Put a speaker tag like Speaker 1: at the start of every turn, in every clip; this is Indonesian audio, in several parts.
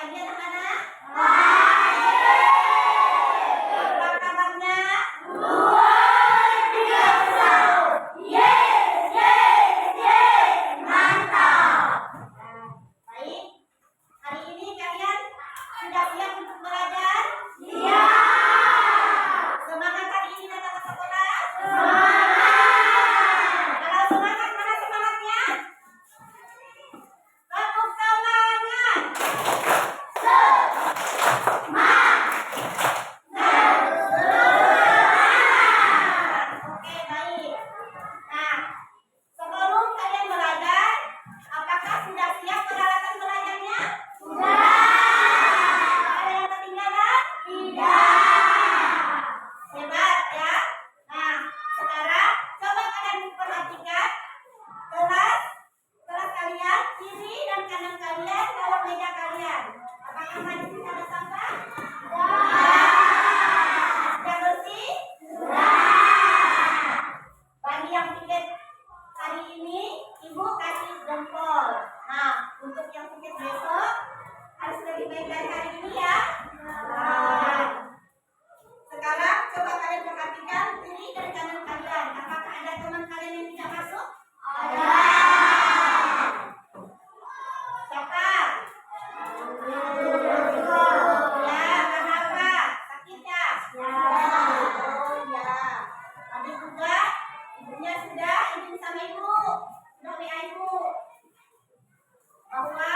Speaker 1: pagi anak-anak. Apa kabarnya? Luar biasa. Yes, yes, yes. Mantap. Baik. Hari ini kalian sudah siap untuk belajar? Siap. Semangat hari ini datang ke sekolah? Semangat. Kalau semangat, mana semangatnya? Tepuk tangan. Oke, baik. Nah, sebelum kalian belajar, apakah sudah siap peralatan belajarnya? Sudah. Ada yang ketinggalan? Tidak. Hebat ya. Nah, sekarang coba kalian perhatikan kelas kalian, kiri dan kanan kalian dalam meja kalian. Apakah di sini ada sampah? Sudah bersih? Bagi yang pikir hari ini, ibu kasih jempol. Nah, untuk yang pikir besok harus lebih baik dari hari ini ya. Nah, sekarang coba kalian perhatikan kiri dan kanan kalian. Apakah ada teman kalian yang tidak masuk? Ada. Siapa? Ya, kenapa? Sakit ya? Oh ya. Tadi juga ibunya sudah izin sama ibu. Sudah WA ibu. Bahwa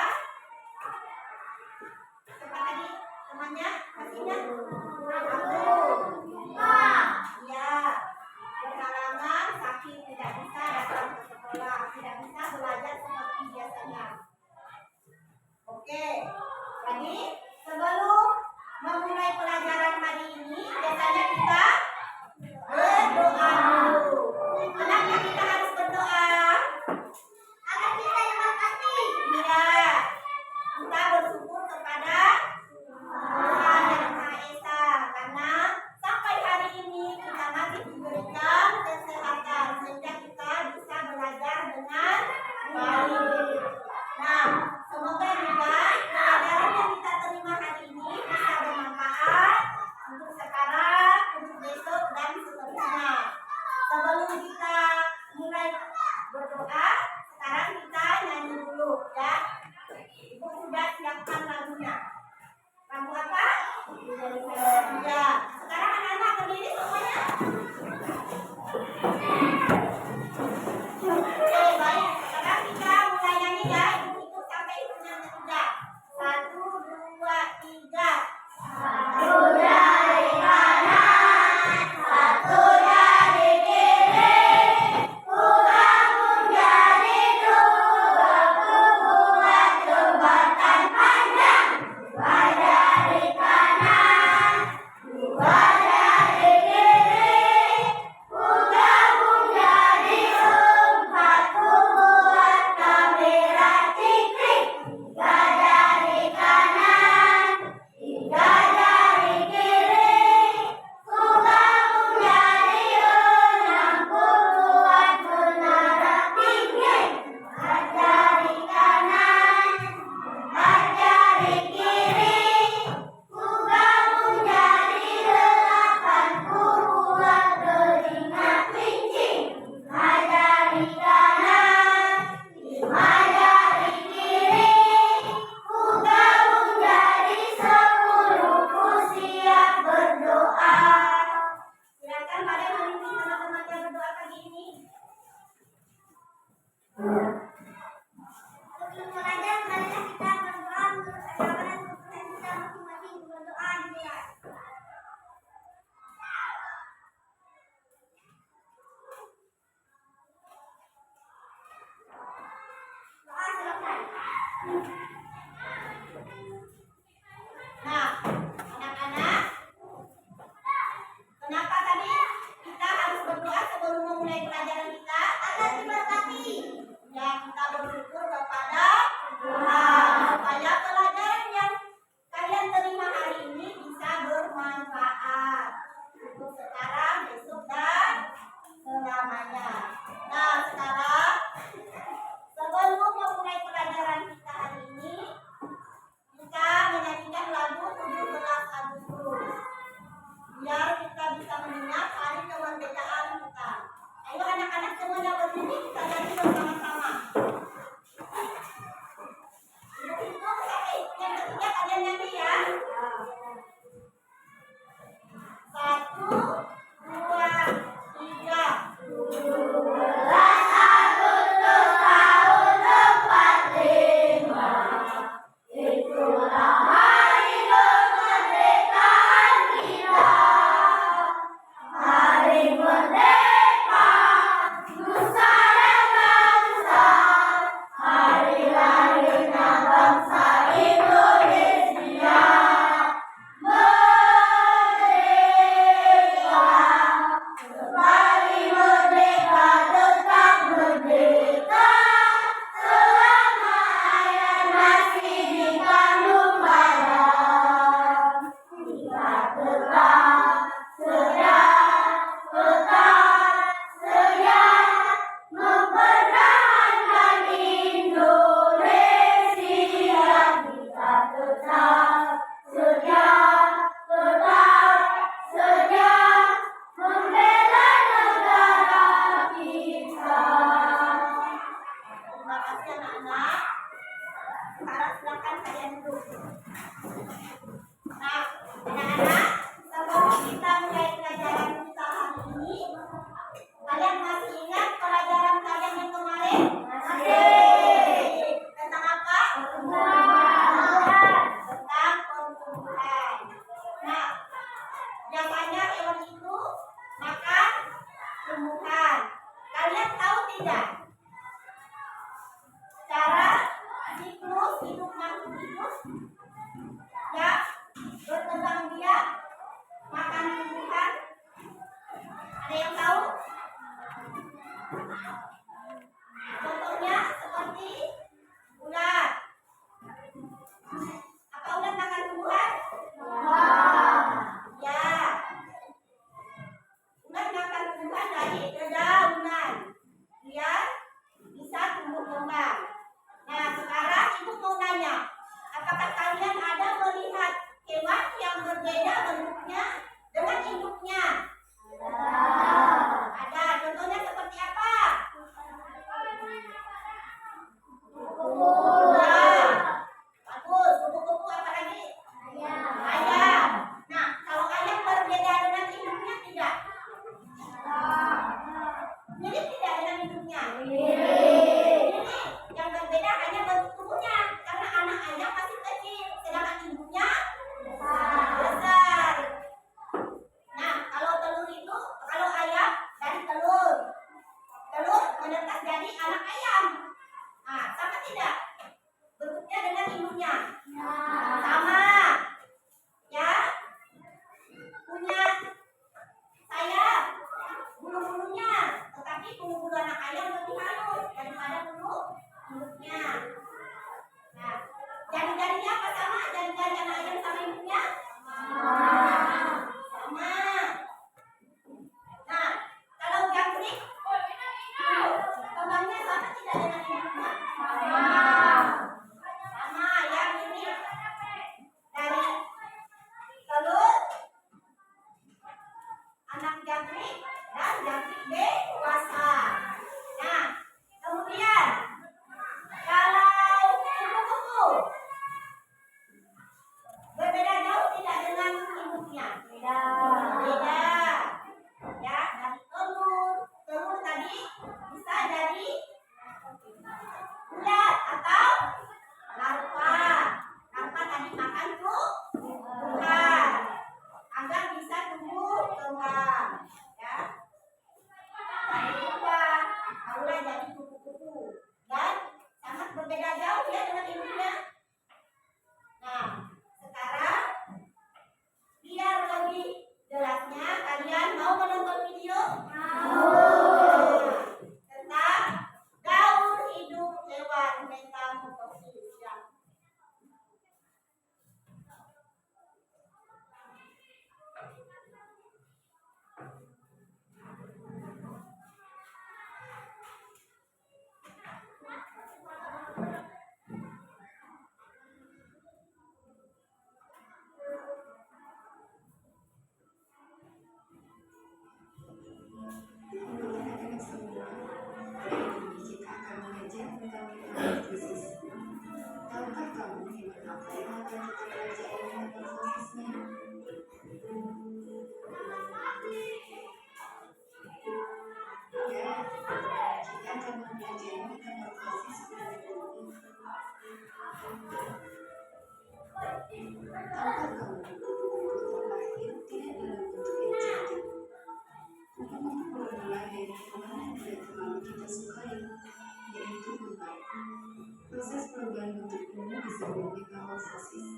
Speaker 1: siapa tadi temannya? Kasihnya? Ya. Berhalangan sakit tidak bisa datang ke sekolah, tidak bisa belajar seperti biasanya. Oke. Jadi sebelum memulai pelajaran hari ini, biasanya kita berdoa dulu. Kenapa kita harus berdoa? Agar kita diberkati. Iya. Kita bersyukur kepada Tuhan Yang Maha Esa karena sampai hari ini kita masih diberikan kesehatan sehingga kita bisa belajar dengan baik. Nah, semoga juga pelajaran yang kita terima hari ini bisa bermanfaat untuk sekarang, untuk besok dan seterusnya. Sebelum kita mulai berdoa, sekarang kita nyanyi dulu ya. Ibu sudah siapkan lagunya. Lagu apa? Ya. Sekarang anak-anak berdiri semuanya. Oke, baik. Sekarang kita mulai nyanyi ya. Ibu ikut sampai hitungan ketiga. 1, 2, 3. Satu dari kanan, satu dari kiri. Ku gabung jadi dua, ku buat jembatan panjang. Dua dari kanan, dua dari kiri. Ku gabung jadi empat, ku buat kamera ciprik. Tiga dari kanan, tiga dari kiri. Ku gabung jadi enam, ku buat menara tinggi. Empat dari kanan, empat dari kiri. Ku gabung jadi delapan, ku buat telinga kelinci. Lima dari kanan, lima dari kiri. Ku gabung jadi 10, ku siap berdoa. Silakan pada memimpin teman-teman yang berdoa pagi ini. Sebelum belajar, marilah kita berdoa menurut ajaran Tuhan kita masing-masing berdoa dimulai. Doa selesai. Nah, anak-anak, kenapa tadi kita harus berdoa sebelum memulai pelajaran kita? Agar diberkati. Ya, kita bersyukur kepada Tuhan supaya pelajaran yang kalian terima hari ini bisa bermanfaat untuk sekarang, besok dan selamanya. Nah, sekarang sebelum memulai pelajaran kita hari ini, kasih anak-anak. Sekarang silakan kalian duduk. Nah, anak-anak, sebelum kita mulai pelajaran kita hari ini, kalian masih ingat pelajaran kalian yang kemarin? Masih. Tentang apa? Tentang tumbuhan. Nah, biasanya hewan itu makan tumbuhan. Kalian tahu tidak cara siklus hidup makhluk hidup yang berkembang biak makan tumbuhan? Ada yang tahu? Contohnya seperti ular. Apa ular makan tumbuhan? Ya. Ular makan tumbuhan dari dedaunan biar bisa tumbuh kembang. Nah, sekarang ibu mau nanya, apakah kalian ada melihat hewan yang berbeda bentuknya dengan induknya? Ada. Contohnya seperti apa? Nah, bagus. Kupu-kupu apa lagi? Ayam. Nah, kalau ayam berbeda dengan induknya tidak? Mirip tidak dengan induknya? Mirip. Yang berbeda hanya bentuk tubuhnya, karena anak ayam masih kecil, sedangkan induknya besar. Nah, kalau ayam dari telur menetas jadi anak ayam. Nah, sama tidak bentuknya dengan induknya? Sama. Ya, punya sayap, bulu-bulunya, tetapi bulu-bulu anak ayam lebih halus daripada bulu induknya. Nah, jari-jarinya apa sama? Jari-jari anak ayam sama induknya? Sama. Nah, kalau jangkrik, kembangnya sama tidak dengan induknya? Sama, ya, mirip. Dari telur anak jangkrik dan jangkrik dewasa. Nah, kemudian kalau kupu-kupu berbeda jauh tidak dengan induknya? Beda. Ya, dari telur tadi bisa dari ulat atau larva. Larva tadi makan tumbuhan agar bisa tumbuh kembang. Ya, dari tumbuhan barulah jadi kupu-kupu dan sangat berbeda jauh ya dengan induknya. Nah, sekarang biar lebih jelasnya, kalian mau menonton video? Tentang gaur hidup hewan metamorfosis. Ya.
Speaker 2: Kita akan belajar tentang metamorfosis. Tahukah kamu hewan apa yang akan kita pelajari metamorfosisnya? Ya, kita akan mempelajari metamorfosis kupu-kupu. Tahukah kamu kupu-kupu terlahir tidak dalam bentuk yang cantik? Kupu-kupu bermula dari hewan yang tidak terlalu kita sukai, yaitu ular. Proses perubahan bentuk ini disebut metamorfosis.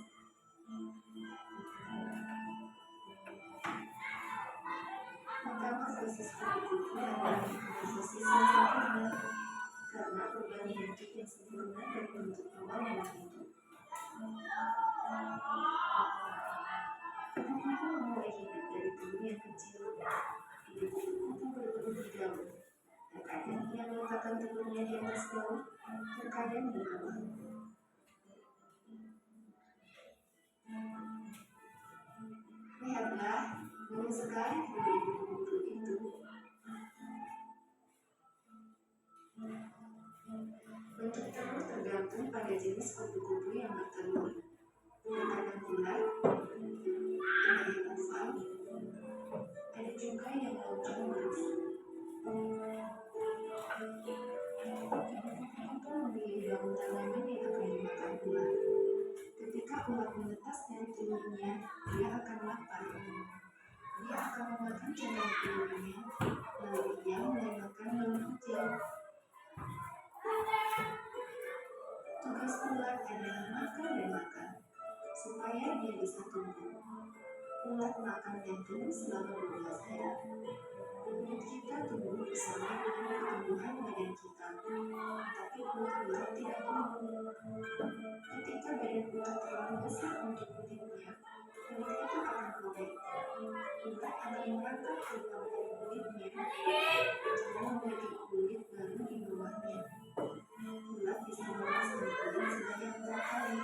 Speaker 2: Metamorfosis kupu-kupu adalah metamorfosis yang sempurna, karena perubahan bentuk yang sempurna dari bentuk awal hewan itu. Kupu-kupu mulai hidup dari telur yang kecil. Ibu kupu-kupu bertelur di daun. Terkadang ia meletakkan telurnya di atas daun, terkadang di bawah. Lihatlah, mulus sekali bulu ibu kupu-kupu itu. Bentuk tergantung pada jenis kupu-kupu yang bertelur. Ada bulat, ada yang oval, ada juga yang lonjong lurus. Kupu-kupu memilih daun tanaman yang akan dimakan ulat. Ketika ulat menetas dari telurnya, dia akan lapar. Dia akan memakan cabang telurnya, lalu dia mulai makan daun kecil. Tugas ulat adalah makan dan makan, supaya dia bisa tumbuh. Ulat makan dan tumbuh selama 12 hari. Kulit kita tumbuh bersama dengan pertumbuhan badan kita, tapi kulit ulat tidak tumbuh. Ketika badan ulat terlalu besar untuk kulitnya, kulit itu akan robek. Ulat akan merangkak ke bagian kulitnya dan memiliki kulit baru di bawahnya. Ulat bisa memasang kulit sebanyak 4 kali.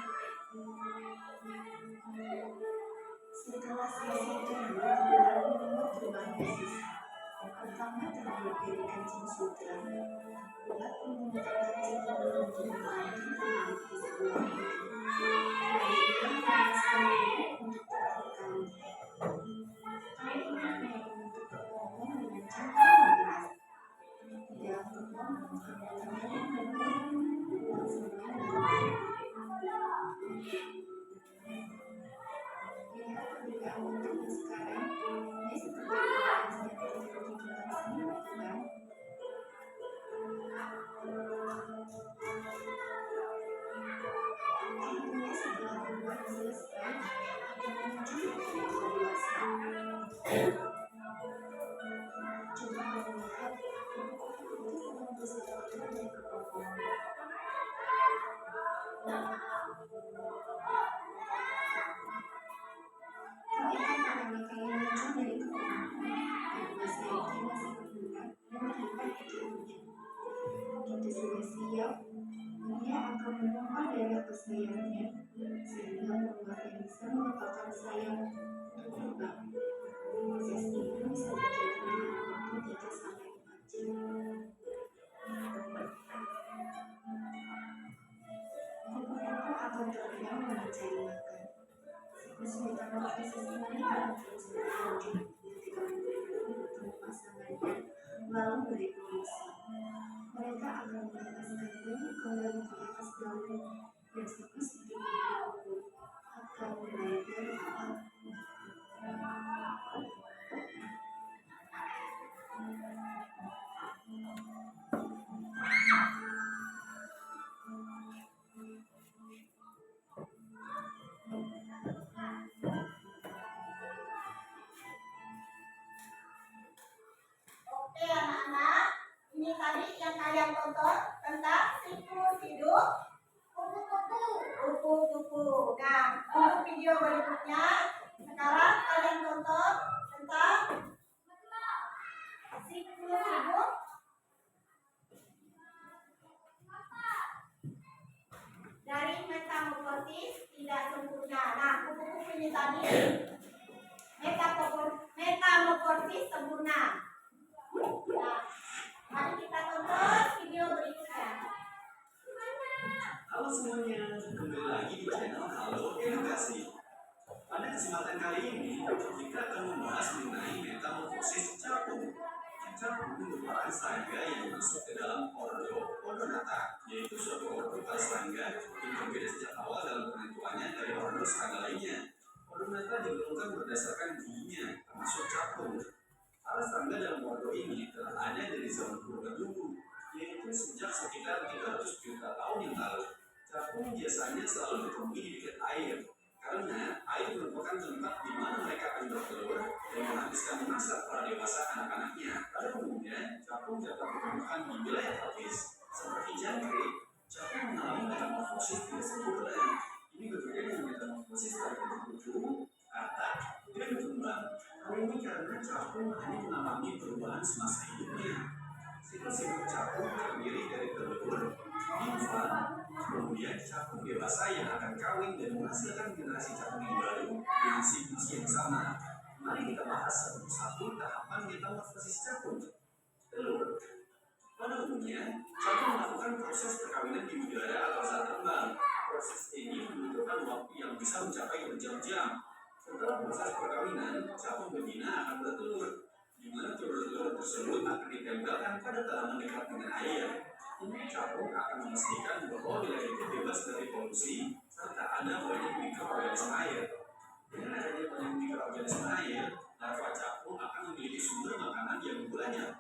Speaker 2: Setelah selesai tumbuh, ulat membuat rumah khusus. Pertama terbuat dari kancing sutra. Ulat menggunakan kancing ini untuk membantu terlihat di sebelah itu. Lalu ia memanaskan diri untuk terakhir kalinya. Tahu ulat yang membentuk kepompong dengan cangkang yang keras. Di dalam kepompong ada tanaman dan tumbuh ulat semua lihat perbedaan bentuknya sekarang. Dia seperti ulat yang sedang terjun-junjungan sini, bukan? Akhirnya setelah membuat selesai, akan muncul ukuran dewasa. Coba kamu lihat, kupu-kupu itu sedang bersikap dari kepompong. Ketika pertama kali muncul dari kepompong, kedua sayapnya masih bergerak dan melipat ke tubuhnya. Begitu sudah siap, dia akan memompa darah ke sayapnya sehingga membuat yang bisa melepaskan sayap untuk terbang. Proses ini bisa terjadi dalam waktu 3-4 jam. Kupu-kupu akan terbang mencari makan. Kesulitan proses ini akan terus berlanjut ketika kupu-kupu bertemu pasangannya lalu berevolusi. Mereka akan melepaskan telur kembali ke atas daun dan siklus hidup kupu-kupu akan mulai dari awal.
Speaker 1: Oke anak-anak, ini tadi yang kalian tonton tentang siklus hidup kupu-kupu. Nah, untuk video berikutnya, sekarang kalian tonton tentang siklus hidup dari metamorfosis tidak sempurna. Nah, kupu-kupu ini tadi metamorfosis sempurna. Nah, mari kita tonton video berikutnya.
Speaker 3: Halo semuanya, kembali lagi di channel Halo Edukasi. Pada kesempatan kali ini, kita akan membahas mengenai metamorfosis capung. Capung merupakan serangga yang masuk ke dalam ordo Odonata, yaitu suatu ordo pada serangga yang berbeda sejak awal dalam penentuannya dari ordo serangga lainnya. Odonata digolongkan berdasarkan giginya, termasuk capung. Para serangga dalam ordo ini telah ada dari zaman purba dulu, yaitu sejak sekitar 300 juta tahun yang lalu. Capung biasanya selalu ditemui di dekat air, karena air merupakan tempat di mana mereka akan bertelur dan menghabiskan masa para dewasa anak-anaknya. Pada umumnya, capung dapat ditemukan di wilayah tropis, seperti jangkrik. Capung mengalami metamorfosis tidak sempurna. Ini berbeda dengan metamorfosis pada kupu-kupu, katak, dan berkembang. Hal ini karena capung hanya mengalami perubahan semasa hidupnya. Siklus hidup capung terdiri dari telur, nimfa, kemudian capung dewasa yang akan kawin dan menghasilkan generasi capung yang baru dengan siklus yang sama. Mari kita bahas satu persatu tahapan metamorfosis capung. Telur. Pada umumnya, capung melakukan proses perkawinan di udara atau saat bertelur, di mana telur-telur tersebut akan ditempelkan pada tanaman dekat dengan air. Ini capung akan memastikan bahwa wilayah itu bebas dari polusi serta ada banyak mikroorganisme air. Dengan adanya banyak mikroorganisme air, larva capung akan memiliki sumber makanan yang banyak.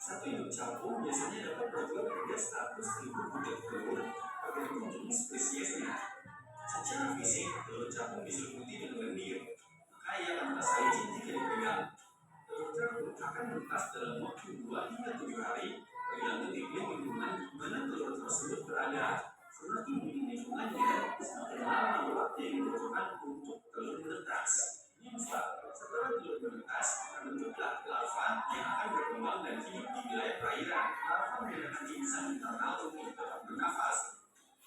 Speaker 3: Satu induk capung biasanya dapat bertelur hingga 100.000 butir telur, tergantung jenis spesiesnya. Secara fisik, telur capung diselimuti dengan lendir, maka ia akan terasa licin jika dipegang. Telur capung akan menetas dalam waktu 2 hingga 7 hari, tergantung iklim lingkungan di mana telur tersebut berada. Semakin dingin lingkungannya, semakin lama waktu yang dibutuhkan untuk telur menetas. Nimfa, setelah telur menetas, terbentuklah larva yang akan berkembang dan hidup di wilayah perairan. Larva menggunakan insang internal untuk tetap bernafas.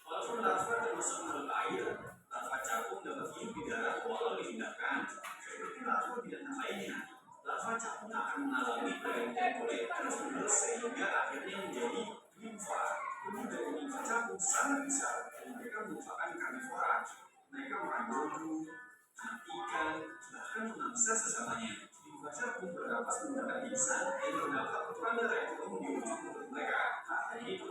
Speaker 3: Walaupun larva termasuk makhluk air, larva capung dapat hidup di darat walau dipindahkan. Seperti larva binatang lainnya, larva capung akan mengalami pergantian kulit terus-menerus sehingga akhirnya menjadi nimfa. Tubuh dari nimfa capung sangat besar dan mereka merupakan karnivora. Mereka makan burung, anak ikan, bahkan memangsa sesamanya. Nimfa capung bernapas menggunakan insang yang terdapat pada rektum di ujung mulut mereka. Hanya itu,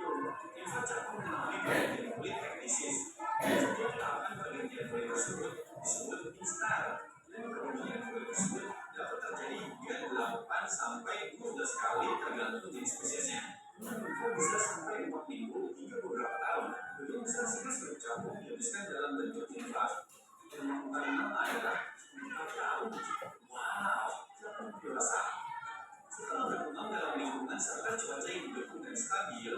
Speaker 3: nimfa capung mengalami pergantian kulit teknisis. Setiap tahapan pergantian kulit tersebut disebut instar. Dan pergantian kulit tersebut dapat terjadi hingga 8 sampai 12 kali tergantung jenis spesiesnya. Nimfa bisa sampai 4 minggu hingga beberapa tahun. Belum besar siklus bercampur dihabiskan dalam bentuk nimfa. Yang menggunakan nama adalah nimfa tahun. Wow, capung dewasa. Setelah berkembang dalam lingkungan serta cuaca yang mendukung dan stabil,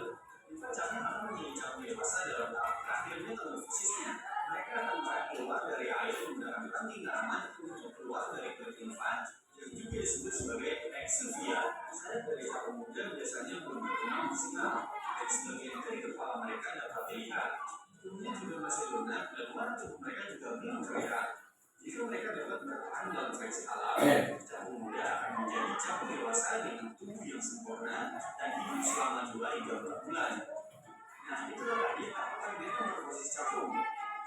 Speaker 3: nimfa capung akan menjadi capung dewasa dalam tahap terakhir metamorfosisnya. Mereka akan keluar dari air menggunakan ranting tanaman untuk keluar dari kulit nimfa yang juga disebut sebagai exuvia. Sayap dari capung muda biasanya belum berkembang maksimal, dan sebagian dari kepala mereka dapat dilihat. Tubuhnya juga masih lunak dan warna tubuh mereka juga belum terlihat. Jika mereka dapat bertahan dalam seleksi alam, capung muda akan menjadi capung dewasa dengan tubuh yang sempurna dan hidup selama 2 hingga 4 bulan. Nah, itulah tadi tahapan metamorfosis capung.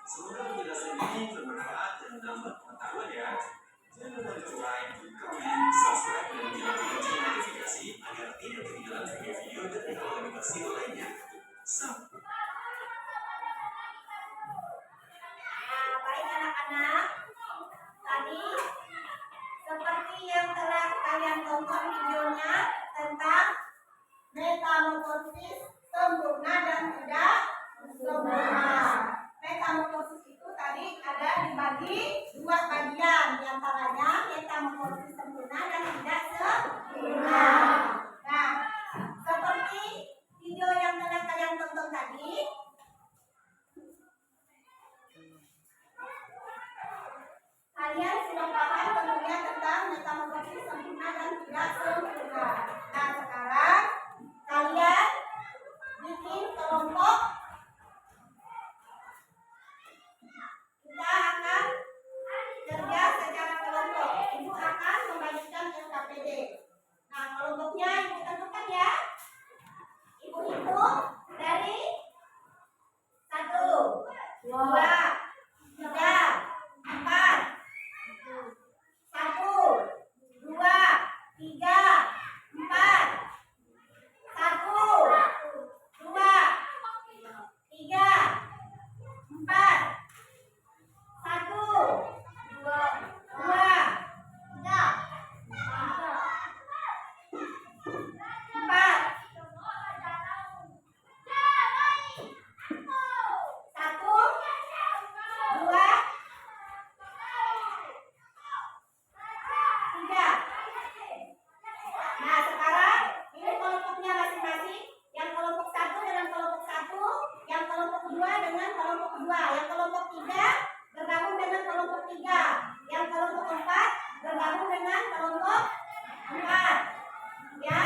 Speaker 3: Semoga penjelasan ini bermanfaat dan menambah pengetahuan ya. Jangan lupa untuk like, comment, subscribe, dan nyalakan lonceng notifikasi agar tidak ketinggalan video-video dari animasi lainnya. Sampai
Speaker 1: Baik anak-anak, tadi seperti yang telah kalian tonton videonya tentang metamorfosis sempurna dan tidak sempurna. Metamorfosis itu tadi ada dibagi 2 bagian, diantaranya metamorfosis sempurna dan tidak sempurna. Nah, seperti video yang telah kalian tonton tadi, kalian sudah paham tentunya tentang metamorfosis sempurna dan tidak sempurna. Nah, sekarang kalian bikin kelompok. Kita akan kerja secara kelompok. Ibu akan membagikan SKPD. Nah, kelompoknya ibu tentukan ya. Ibu hitung dari 1, 2, 3, 4. 1, 2, 3, 4. 1, 2, 3, 4. 1, 2, 3, 4. 3. Nah, sekarang ini kelompoknya masing-masing. Yang kelompok 1 dengan kelompok 1, yang kelompok 2 dengan kelompok 2, yang kelompok 3 bergabung dengan kelompok 3, yang kelompok 4 bergabung dengan kelompok 4. Ya.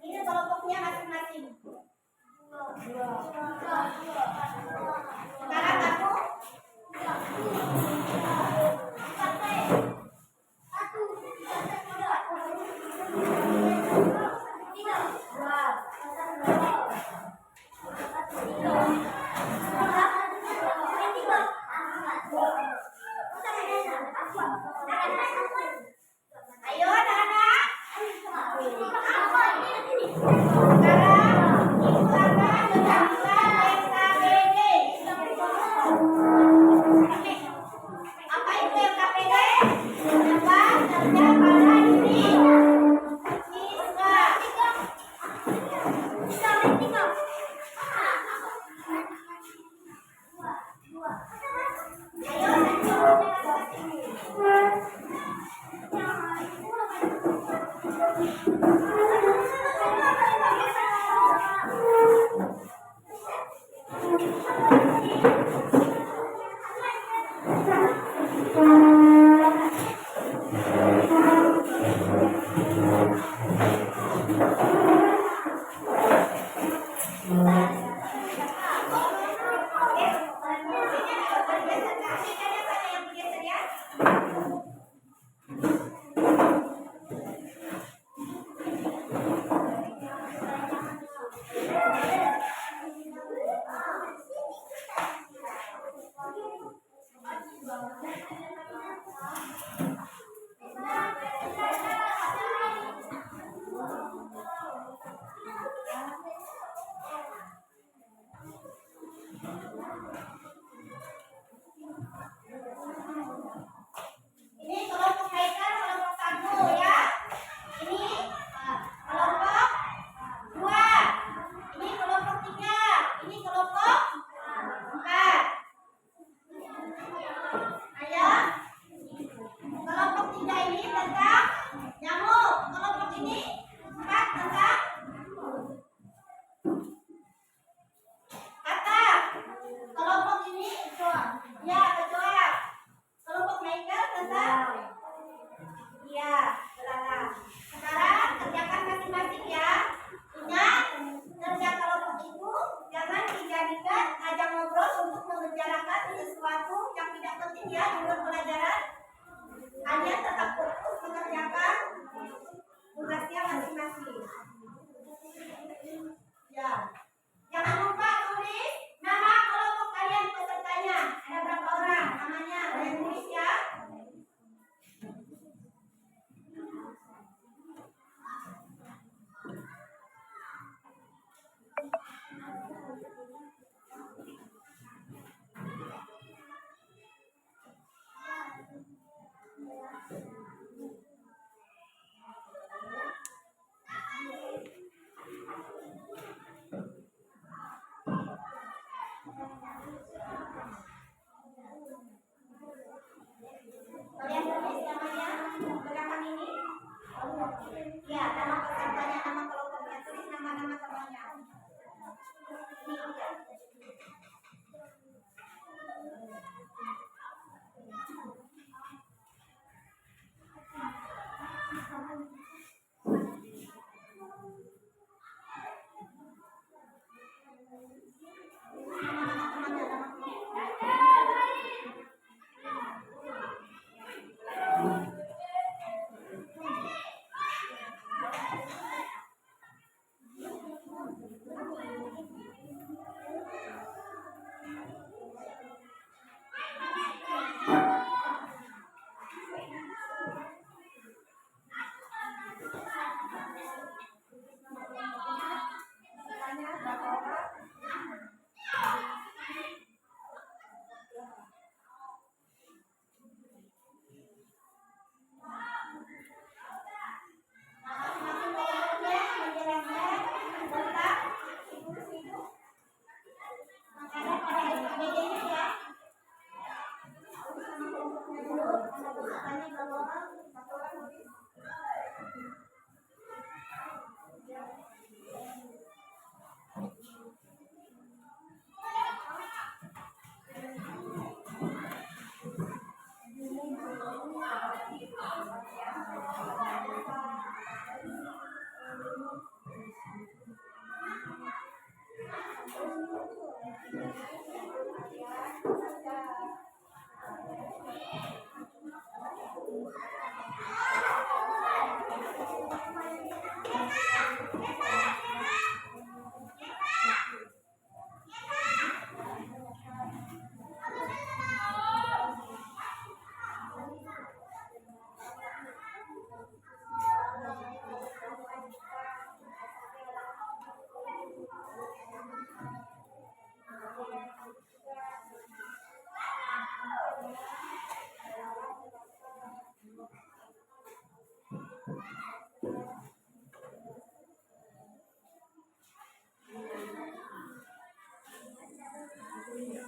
Speaker 1: Ini kelompoknya masing-masing. Sekarang aku Aku Ini kelompok Haikal, kelompok 1 ya. Ini kelompok 2. Ini kelompok 3. Ini kelompok 4. Ayo. Kelompok 3 ini tentang nyamuk. Kelompok ini 4 tentang kata. Kelompok ini ya kecoa. Kelompok Michael tentang ya belalang. Sekarang kerjakan masing-masing ya. Ingat, kerja kelompok itu jangan dijadikan ajang ngobrol untuk membicarakan sesuatu yang tidak penting ya di luar pelajaran. Kalian tetap fokus mengerjakan tugasnya masing-masing. Ya. Jangan lupa tulis nama kelompok kalian pesertanya. Ada berapa orang namanya? Kalian tulis ya. Kalian tulis namanya belakang ini. Ya, nama pesertanya, nama kelompoknya, tulis nama-nama temannya. Ini ya.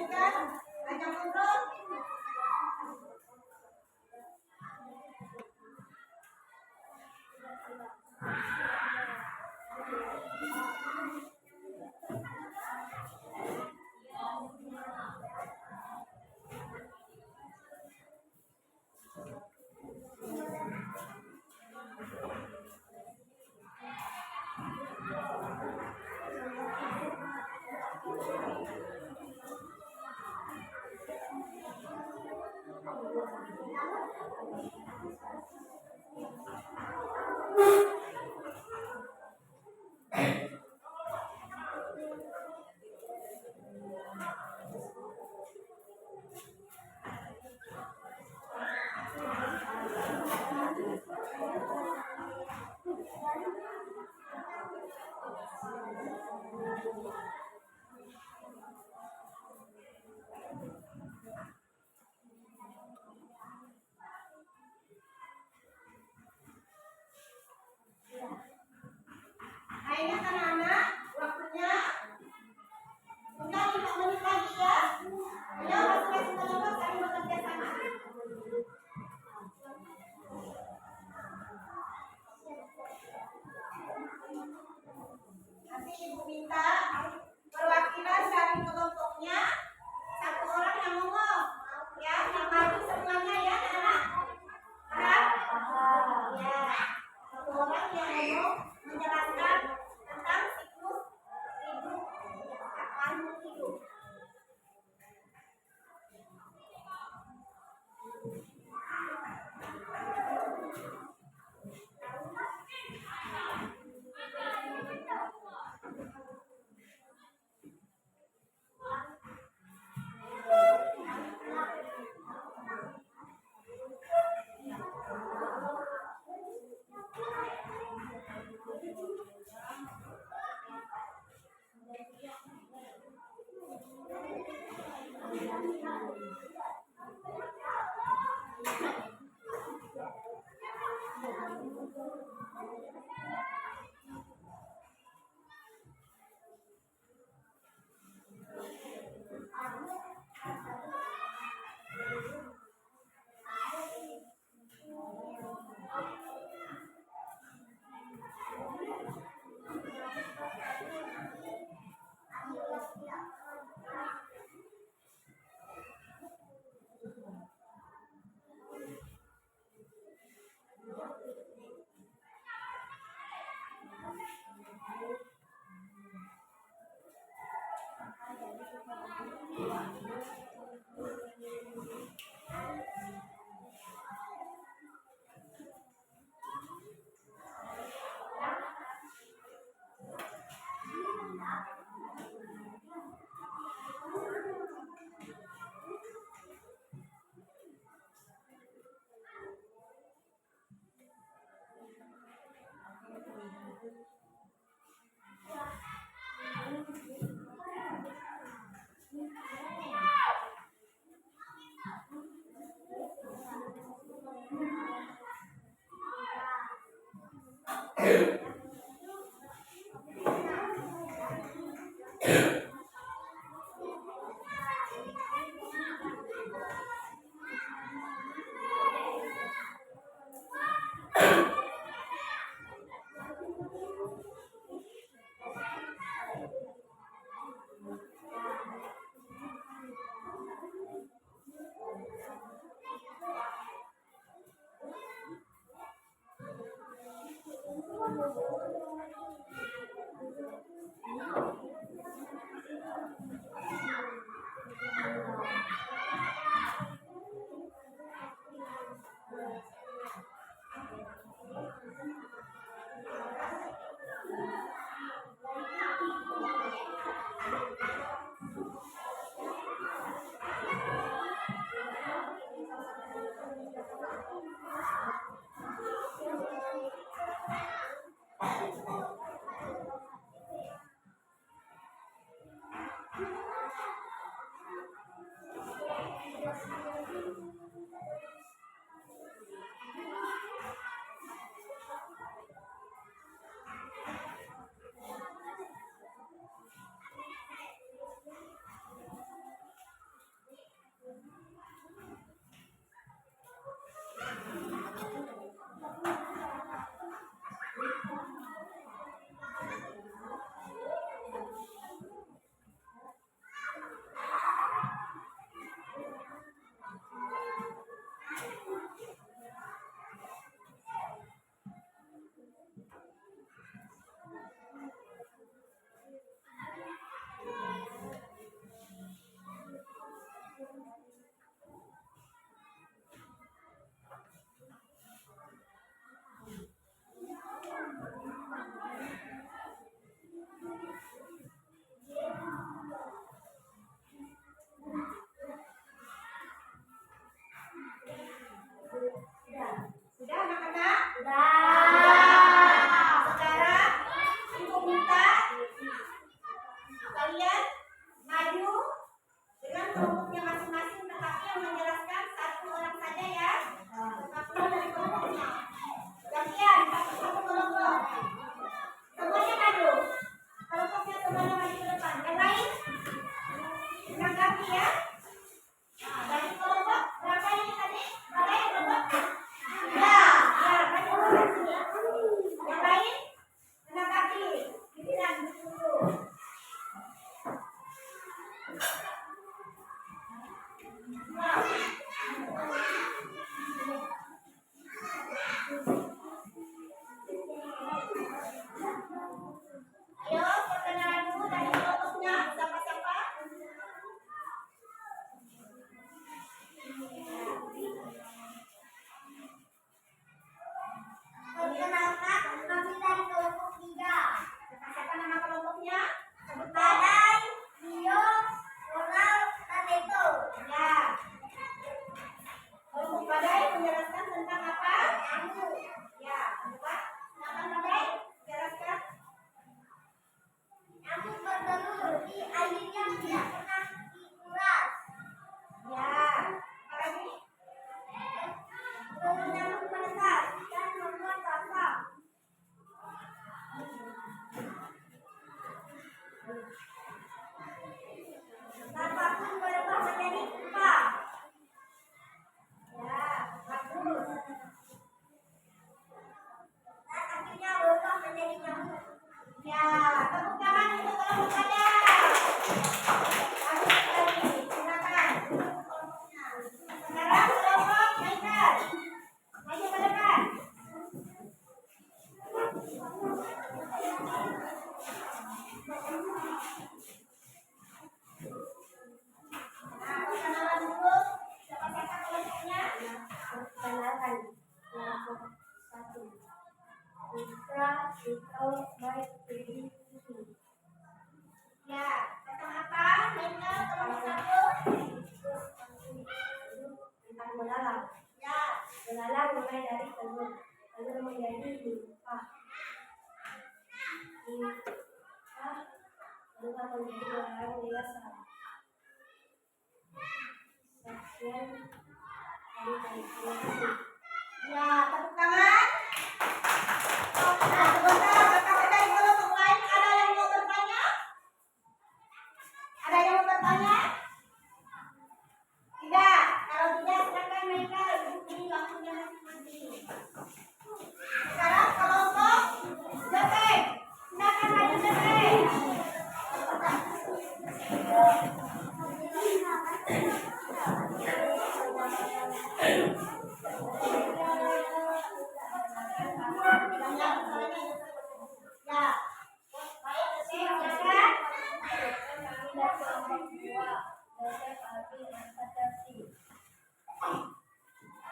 Speaker 1: lanjutkan, ajak ngobrol. Ingat anak-anak, waktunya tinggal 5 menit lagi ya. Ayo masing-masing kelompok saling bekerja sama. Nanti ibu minta perwakilan dari kelompoknya, 1 orang yang ngomong, ya, yang maju semuanya ya anak-anak. Paham? Ya, 1 orang yang ngomong menjelaskan tentang siklus hidup akan hidup. Ya, tentang apa? Michael, kelompok satu.
Speaker 4: Tentang belalang.
Speaker 1: Ya,
Speaker 4: Belalang mulai dari telur, telur menjadi nimfa, nimfa berubah menjadi belalang dewasa. Sekian dari kami.
Speaker 1: ya, tepuk tangan. Nah, sebentar, apakah dari kelompok lain ada yang mau bertanya? Ada yang mau bertanya? Tidak. Kalau tidak, silakan Michael. Ini waktunya masing-masing. Sekarang kelompok Joseph. Silakan maju Joseph. Ya. Baik, silakan.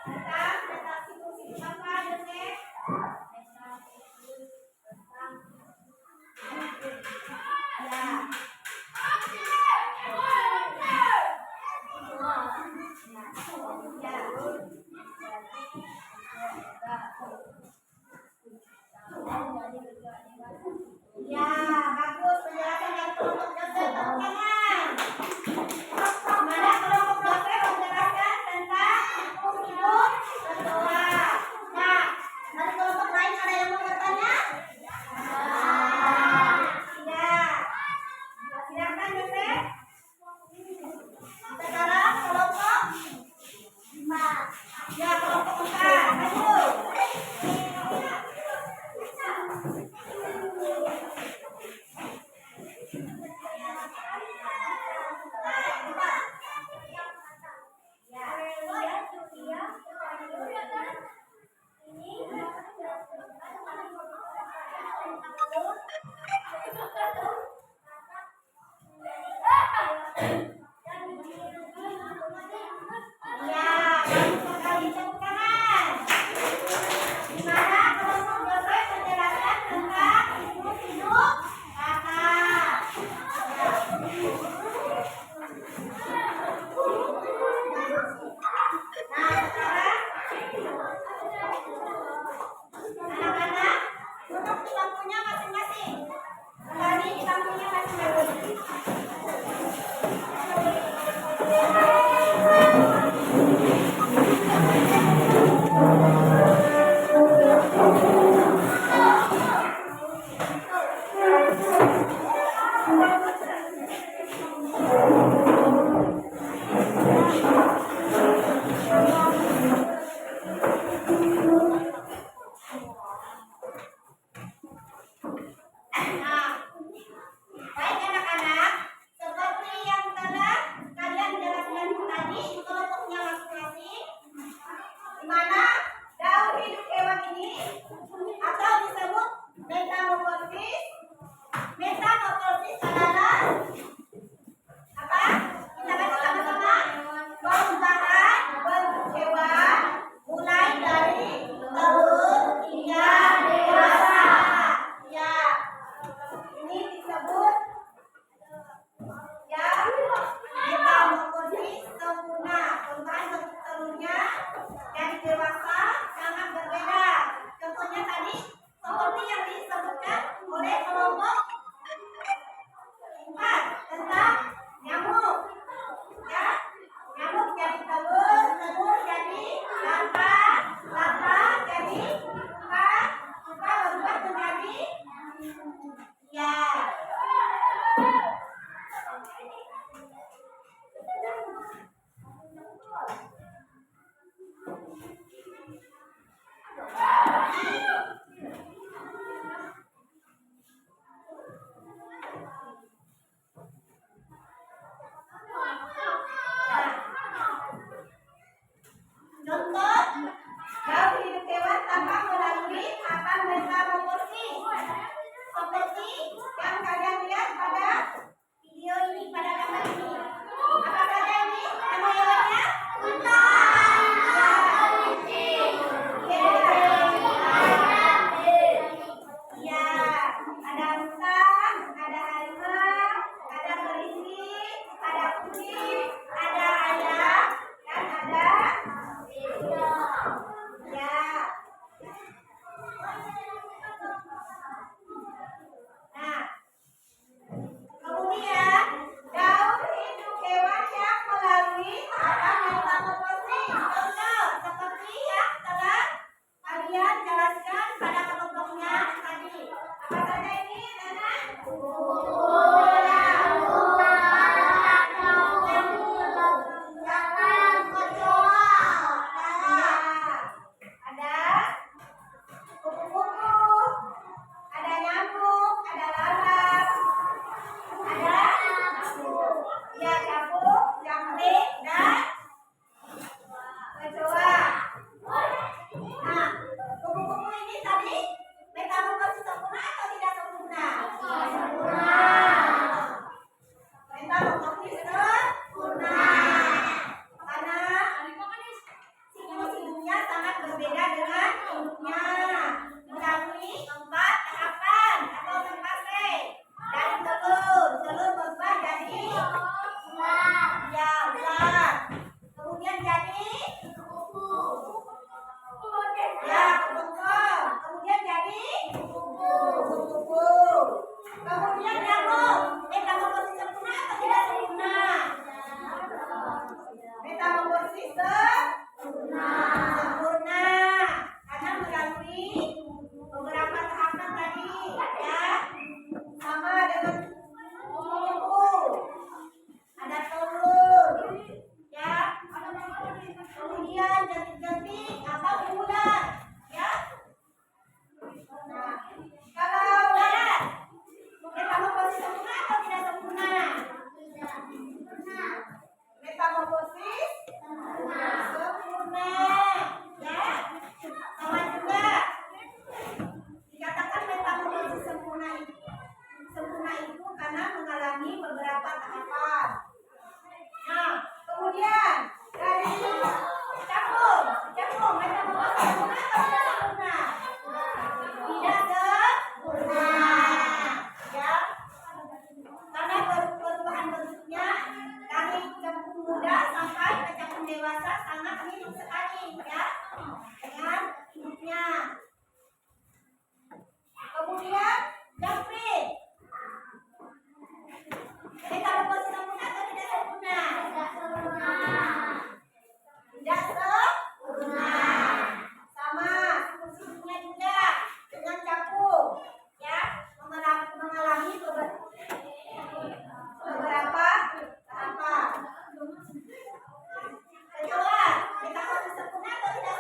Speaker 1: Tentang redaksi kursi apa, Joseph? Ya. Ya, bagus penjelasan dari kelompok Joseph. Tepuk tangan. Mana kelompok Joseph penjelasan melalui tahapan metamorfosis. Contoh seperti yang telah kalian jelaskan pada kelompoknya tadi. Apa saja ini, Nana? Ada kupu-kupu, ada nyamuk, ada lalat, ada ya capung, jangkrik, dan kecoa. Nah, kupu-kupu ini tadi metamorfosis sempurna atau tidak sempurna? Metamorfosis sempurna. Karena simbol-simbolnya sangat berbeda dengan induknya. Melalui 4 tahapan atau 4 fase. Dari telur berubah jadi ya ular. Kemudian jadi ya kebongkong. Kemudian jadi kupu-kupu. Kemudian nyamuk. Metamorfosis sempurna atau tidak sempurna? Metamorfosis sempurna. Karena melalui beberapa tahapan tadi, ya. Sama dengan kupu-kupu. Ada telur, ya. Kemudian jentik-jentik atau ular, ya. Nah, kalau lalat, metamorfosis sempurna atau tidak sempurna? Metamorfosis sempurna, ya. Sama juga dikatakan metamorfosis sempurna itu karena mengalami beberapa tahapan. Nah, kemudian dari capung metamorfosis sempurna atau tidak sempurna? Tidak sempurna, ya. Karena perubahan bentuknya dari capung muda sampai ke capung dewasa sangat mirip sekali, ya, dengan hidupnya. Kemudian jangkrik. Metamorfosis sempurna atau tidak sempurna? Tidak sempurna. Sama simbol-simbolnya juga dengan capung, ya, mengalami beberapa tahapan. Kecoa, metamorfosis sempurna atau tidak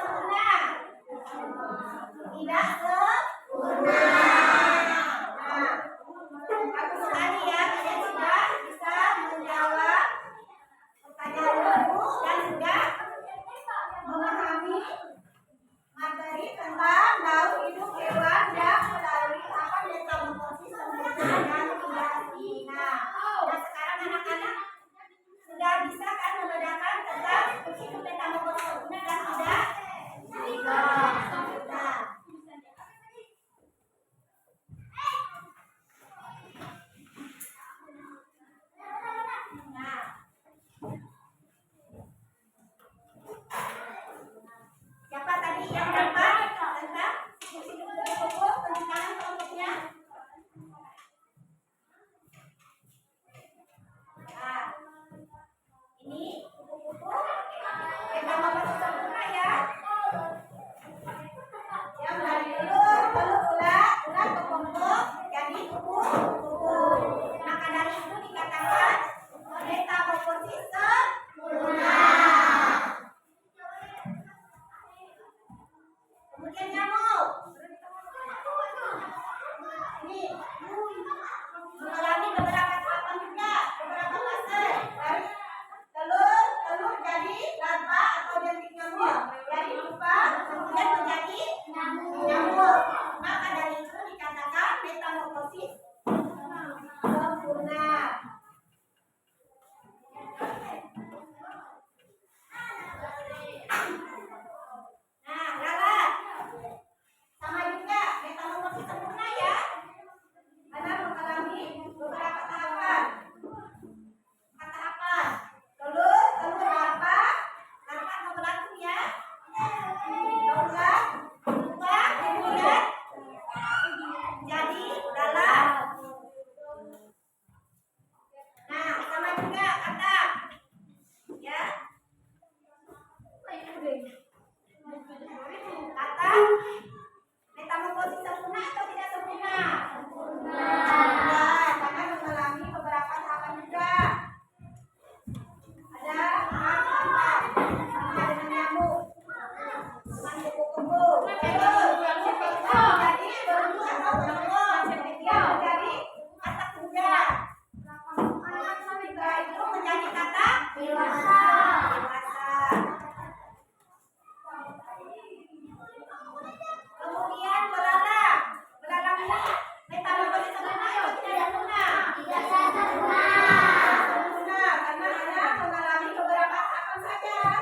Speaker 1: Langsung saja.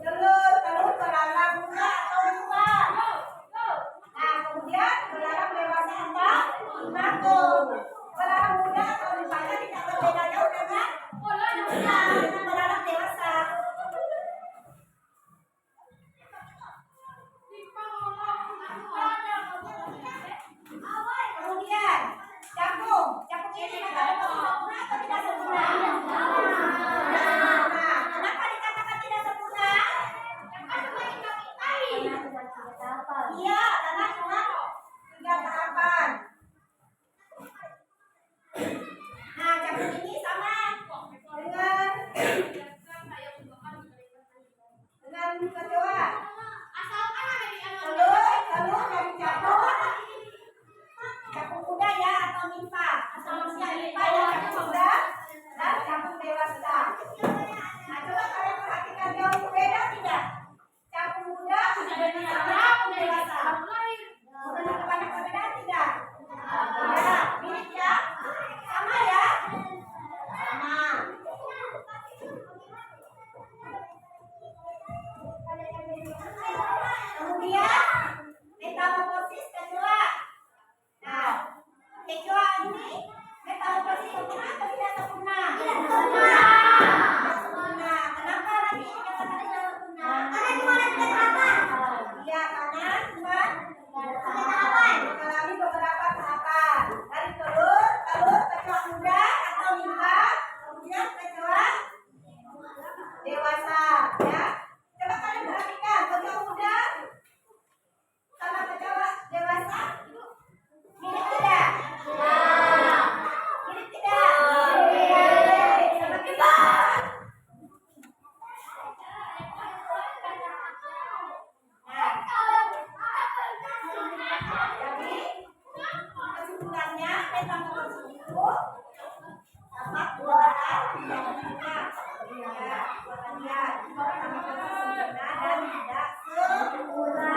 Speaker 1: Telur, telur beranak muda atau tua. Nah, kemudian beranak dewasa atau nanggung. Beranak muda atau limpahnya tidak berbeda jauh dengan beranak dewasa. Kemudian jagung, jagung ini ada sempurna atau tidak sempurna? Nah, kenapa dikatakan tidak sempurna? Iya, karena cuma 3 tahapan. Nah, jagung ini sama dengan kecoa. Telur dari jagung muda ya atau nimfa. Maksudnya nimfa ya jagung muda dan jagung dewasa. Nah, coba kalian perhatikan jauh berbeda tidak? Jagung muda dengan jagung dewasa. Memiliki banyak perbedaan tidak? Ya, mirip ya? Sama ya? Sama. Kemudian metamorfosis kecoa. Nah, kecoa ini metamorfosis sempurna atau tidak sempurna? Tidak sempurna. Tidak sempurna. Kenapa lagi dikatakan tidak sempurna? Karena cuma ada 3 tahapan. Iya, karena cuma 3 tahapan. Mengalami beberapa tahapan. Dari telur kecoa muda atau nimfa, kemudian kecoa dewasa, ya. Coba kalian perhatikan kecoa muda sama kecoa dewasa mirip tidak? Mirip tidak? Sama kita. Jadi kesimpulannya metamorfosis itu dapat 2 hal yang berbeda. Ya, perhatian. Metamorfosis sempurna dan tidak sempurna.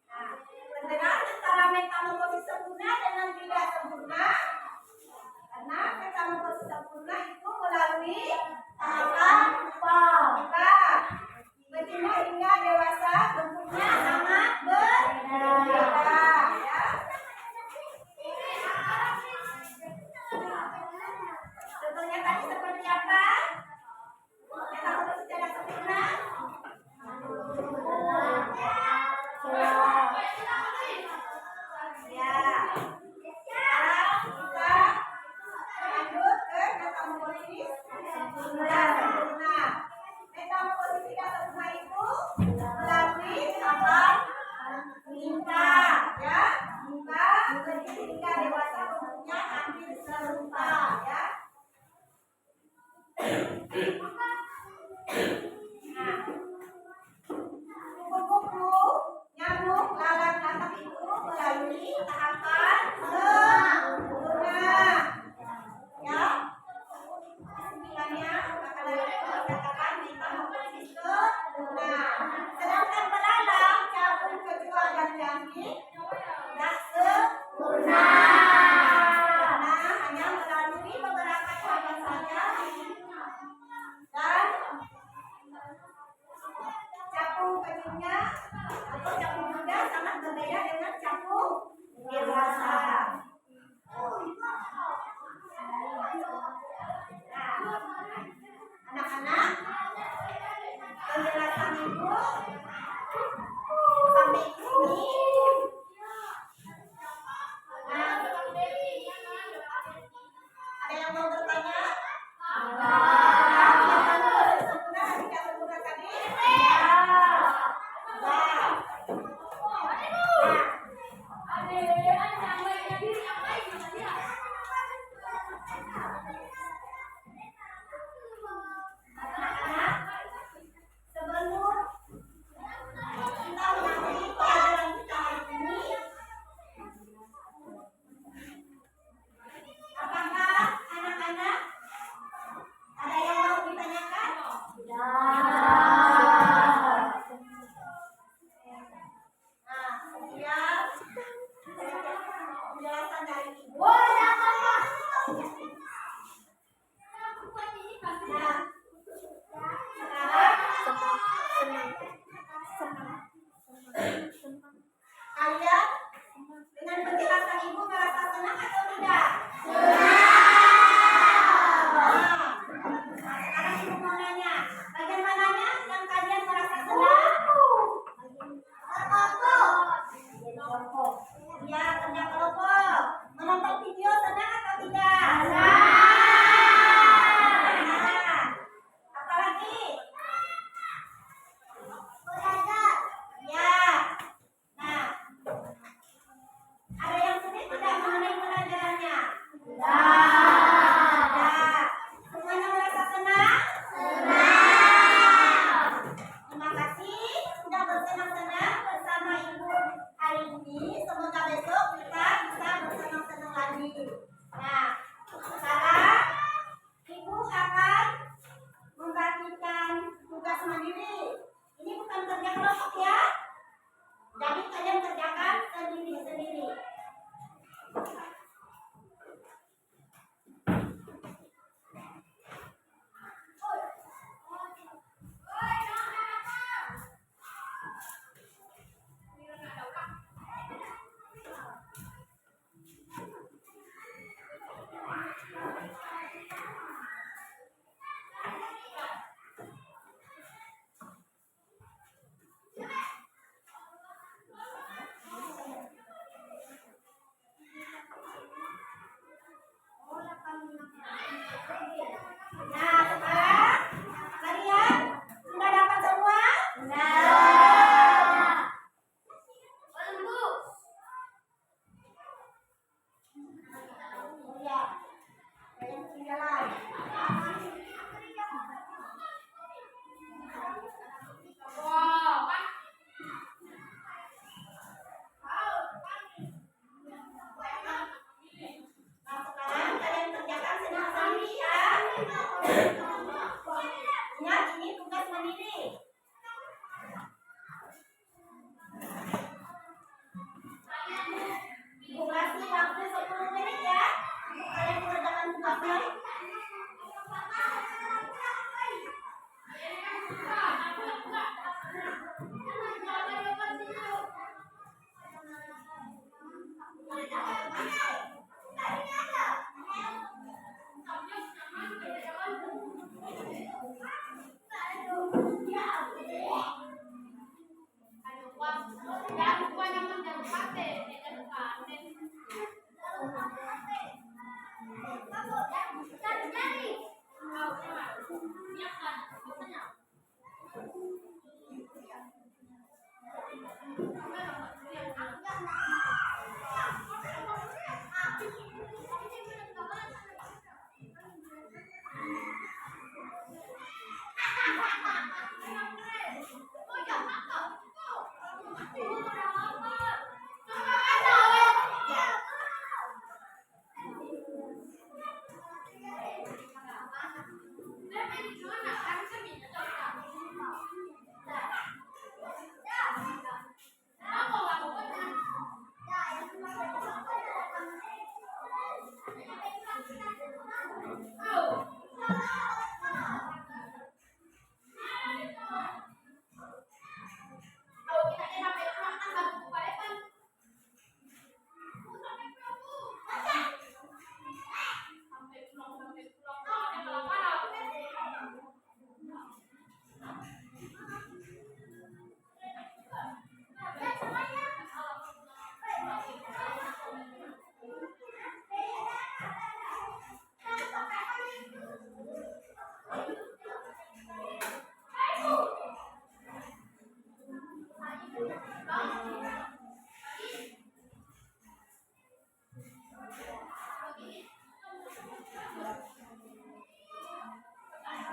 Speaker 1: Nah, perbedaan antara metamorfosis sempurna dengan tidak sempurna, karena metamorfosis sempurna itu melalui tahapan 4 betina hingga dewasa, bentuknya sangat berbeda, ya. Contohnya tadi seperti apa? Metamorfosis tidak sempurna. Ya. Sekarang kita lanjut ke metamorfosis tidak sempurna. Metamorfosis tidak sempurna itu melalui tahapan nimfa, ya. Nimfa hingga dewasa bentuknya hampir serupa, ya. Nah, kupu-kupu, nyamuk, lalat, latak itu melalui tahapan sempurna, ya. Kesimpulannya makanan itu dikatakan metamorfosis sempurna. Sedangkan belalang, capung, kecoa, dan jangkrik tidak sempurna. Karena hanya melalui beberapa tahapan saja. Dan capung kecilnya atau capung muda sangat berbeda dengan capung dewasa. Nah, anak-anak, penjelasan ibu sampai sini. Nah, ada yang mau bertanya? Sempurna dan tidak sempurna tadi? Sebelum kita mengakhiri pelajaran kita hari ini, apakah anak-anak ketinggalan. Nah, sekarang kalian kerjakan sendiri ya. Ingat, ini tugas mandiri. Durasi waktu 10 menit ya. Kalian mengerjakan tugasnya.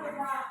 Speaker 1: Sudah.